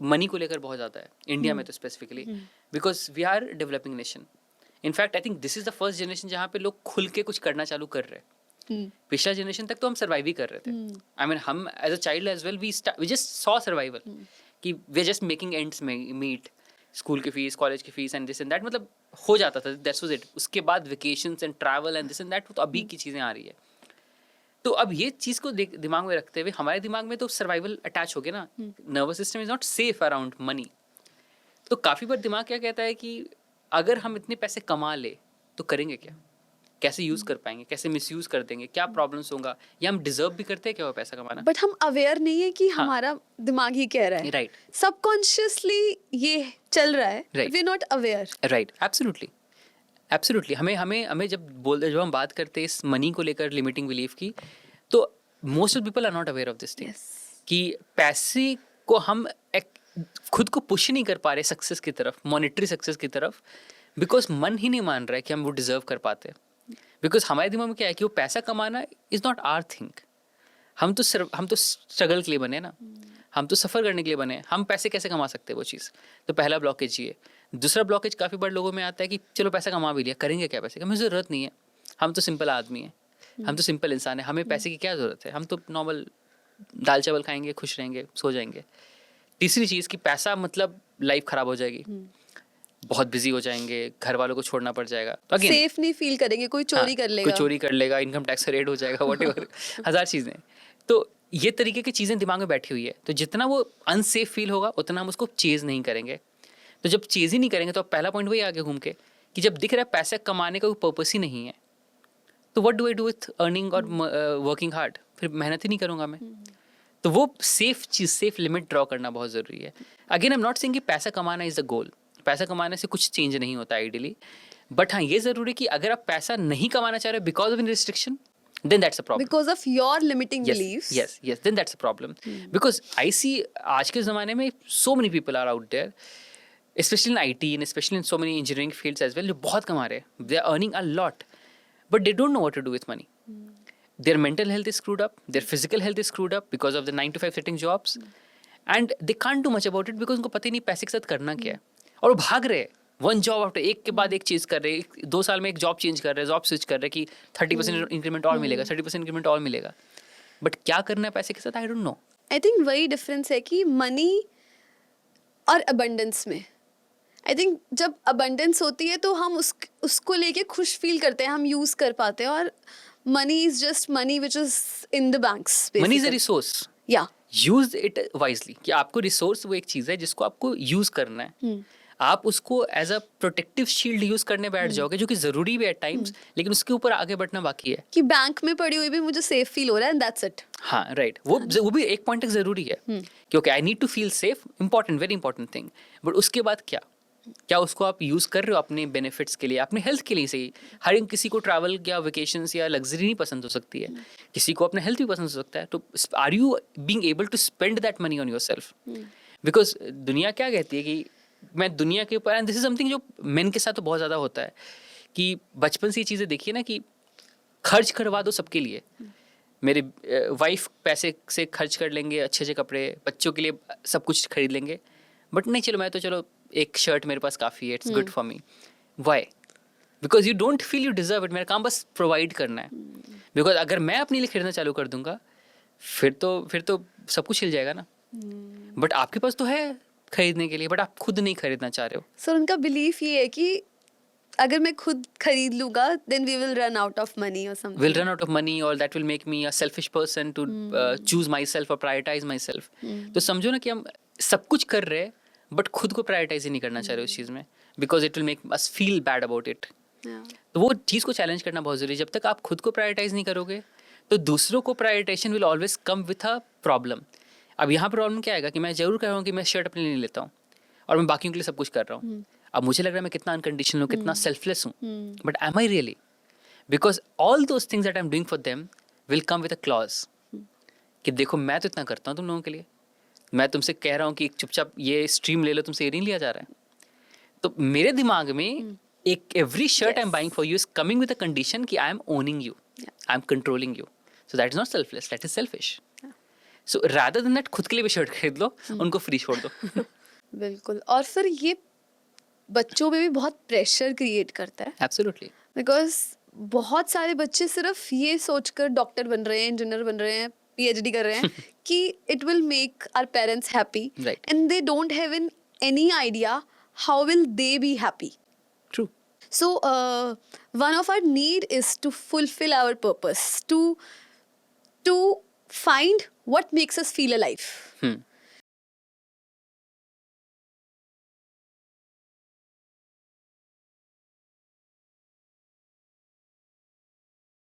Money को लेकर बहुत ज़्यादा है इंडिया में तो specifically, because we are developing nation. In fact I think this is the first generation जहाँ पे लोग खुल के कुछ करना चालू कर रहे हैं. पिछला जनरेशन तक तो हम सर्वाइव ही कर रहे थे. आई मीन हम as a child as well we just saw survival, कि we are just making ends meet, school की फीस, कॉलेज की fees and this and that, मतलब हो जाता था, दैट्स वाज इट. उसके बाद vacations and travel and this and that, तो अभी की चीज़ें आ रही है. तो अब ये चीज़ को दिमाग में रखते हुए हमारे दिमाग में तो सर्वाइवल अटैच हो गया ना. Nervous system is not safe around money. तो काफ़ी बार दिमाग क्या कहता है कि अगर हम इतने पैसे कमा ले तो करेंगे क्या, कैसे यूज़ कर पाएंगे, कैसे मिसयूज़ कर देंगे, क्या प्रॉब्लम्स होगा, या हम डिजर्व भी करते हैं क्या वो पैसा कमाना. बट हम अवेयर नहीं है कि हमारा दिमाग ही कह रहा है. राइट. सबकॉन्शियसली ये चल रहा है, we are not aware. Right. Absolutely. जब हम बात करते हैं इस मनी को लेकर, लिमिटिंग बिलीफ की, तो most of people are not aware of this thing, कि पैसे को हम खुद को पुश नहीं कर पा रहे सक्सेस की तरफ, मॉनेटरी सक्सेस की तरफ, बिकॉज मन ही नहीं मान रहा है कि हम वो डिजर्व कर पाते. बिकॉज हमारे दिमाग में क्या है कि वो पैसा कमाना इज नॉट आवर थिंग. हम तो स्ट्रगल के लिए बने ना, हम तो सफ़र करने के लिए बने. हम पैसे कैसे कमा सकते हैं वो चीज़, तो पहला ब्लॉकेज ये. दूसरा ब्लॉकेज काफ़ी बड़े लोगों में आता है कि चलो पैसा कमा भी लिया, करेंगे क्या पैसे का, हमें ज़रूरत नहीं है, हम तो सिंपल आदमी हैं, हम तो सिंपल इंसान है, हमें पैसे की क्या ज़रूरत है, हम तो नॉर्मल दाल चावल खाएंगे, खुश रहेंगे, सो जाएंगे. तीसरी चीज़ कि पैसा मतलब लाइफ ख़राब हो जाएगी, बहुत बिजी हो जाएंगे, घर वालों को छोड़ना पड़ जाएगा, तो अगेन सेफ नहीं फील करेंगे, कोई चोरी कर लेगा, इनकम टैक्स रेट हो जाएगा, व्हाटएवर, हज़ार चीज़ें. तो ये तरीके की चीज़ें दिमाग में बैठी हुई है. तो जितना वो अनसेफ फील होगा उतना हम उसको चेज़ नहीं करेंगे. तो जब चेज़ ही नहीं करेंगे तो पहला पॉइंट वही आगे घूम के कि जब दिख रहा है पैसे कमाने का कोई पर्पस ही नहीं है, तो what do I do with earning और वर्किंग हार्ड, फिर मेहनत ही नहीं करूँगा मैं. तो वो सेफ लिमिट ड्रॉ करना बहुत ज़रूरी है. Again I am not saying कि पैसा कमाना इज़ द गोल, पैसा कमाने से कुछ चेंज नहीं होता आइडियली, बट हाँ ये ज़रूरी है कि अगर आप पैसा नहीं कमाना चाह रहे हो because of an restriction, then that's a problem. Because of your limiting beliefs. Yes, then that's a problem. Because I see आज के ज़माने में so many people are out there, especially in IT and especially in so many engineering fields as well, जो बहुत कमा रहे हैं. They are earning a lot, but they don't know what to do with money. Their mental health is screwed up, their physical health is screwed up because of the 9 to 5 sitting jobs, and they can't do much about it because उनको पता ही नहीं पैसे के साथ करना क्या है, और वो भाग रहे हैं वन जॉब आफ्टर, एक के बाद एक चीज़ कर रहे हैं. 2 साल में एक जॉब चेंज कर रहे हैं, जॉब स्विच कर रहे हैं कि 30% इंक्रीमेंट और मिलेगा, 30% इंक्रीमेंट और मिलेगा, बट क्या करना है पैसे के साथ, I don't know. I think वही डिफरेंस है कि मनी और अबंडेंस में. आई थिंक जब अबंडेंस होती है तो हम उसको लेके खुश फील करते हैं, हम यूज़ कर पाते हैं, और money is just money which is in the banks. Money is a resource, या यूज इट वाइजली. कि आपको रिसोर्स वो एक चीज़ है जिसको आपको यूज़ करना है. आप उसको as a protective shield use करने बैठ जाओगे, जो कि जरूरी भी है एट टाइम्स, लेकिन उसके ऊपर आगे बढ़ना बाकी है. कि बैंक में पड़ी हुई भी मुझे सेफ फील हो रहा है, एंड दैट्स इट. हाँ राइट, वो भी एक पॉइंट तक जरूरी है, क्योंकि I need to feel safe, important, very important thing. But उसके बाद क्या उसको आप यूज कर रहे हो अपने बेनिफिट्स के लिए, अपने हेल्थ के लिए सही. हर एक किसी को ट्रैवल या वेकेशंस या लग्जरी नहीं पसंद हो सकती है, किसी को अपना हेल्थ भी पसंद हो सकता है. तो are you being able to spend that money on yourself? Because दुनिया क्या कहती है कि मैं दुनिया के ऊपर, एंड दिस इज समथिंग जो मेन के साथ तो बहुत ज़्यादा होता है, कि बचपन से ये चीज़ें देखिए ना कि खर्च करवा दो सबके लिए. मेरे वाइफ पैसे से खर्च कर लेंगे, अच्छे अच्छे कपड़े, बच्चों के लिए सब कुछ खरीद लेंगे, बट नहीं चलो मैं तो चलो एक शर्ट मेरे पास काफ़ी है, it's good for me. Why? Because you don't feel you deserve it. मेरा काम बस प्रोवाइड करना है. बिकॉज अगर मैं अपने लिए खरीदना चालू कर दूंगा फिर तो सब कुछ हिल जाएगा ना. बट आपके पास तो है खरीदने के लिए, बट आप खुद नहीं खरीदना चाह रहे हो. सर उनका बिलीफ ये है कि अगर मैं खुद खरीद लूंगा then we will run out of money or something. Will run out of money, or that will make me a selfish person to choose myself or prioritize myself. तो समझो ना कि हम सब कुछ कर रहे हैं बट खुद को प्रायोरिटाइज ही नहीं करना चाह रहे उस चीज़ में, because it will make us feel bad about it. तो वो चीज़ को चैलेंज करना बहुत ज़रूरी है. जब तक आप खुद को प्रायोरिटाइज नहीं करोगे तो दूसरों को prioritisation will always come with a problem. अब यहाँ प्रॉब्लम क्या आएगा कि मैं जरूर कह रहा हूँ कि मैं शर्ट अपने लिए नहीं लेता हूँ और मैं बाकियों के लिए सब कुछ कर रहा हूँ. अब मुझे लग रहा है मैं कितना अनकंडीशनल हूँ, कितना सेल्फलेस हूँ, but am I really? Because all those things that I am doing for them will come with a clause कि देखो मैं तो इतना करता हूँ तुम लोगों के लिए, मैं तुमसे कह रहा हूँ कि चुपचाप ये स्ट्रीम ले लो, तुमसे ये नहीं लिया जा रहा है. तो मेरे दिमाग में एक every shirt I am buying for you is coming with a condition कि I am owning you, I am controlling you. So that is not selfless, that is selfish. So rather than that खुद के लिए भी shirt खरीद लो, उनको free छोड़ दो. बिल्कुल. और फिर ये बच्चों पे भी बहुत प्रेशर क्रिएट करता है, एब्सोल्युटली. बिकॉज बहुत सारे बच्चे सिर्फ ये सोचकर डॉक्टर बन रहे हैं, इंजीनियर बन रहे हैं, पीएचडी कर रहे हैं कि it will make our parents happy, Right. And they don't have any idea how will they be happy. True. So, one of our need is to fulfill our purpose, to find what makes us feel alive.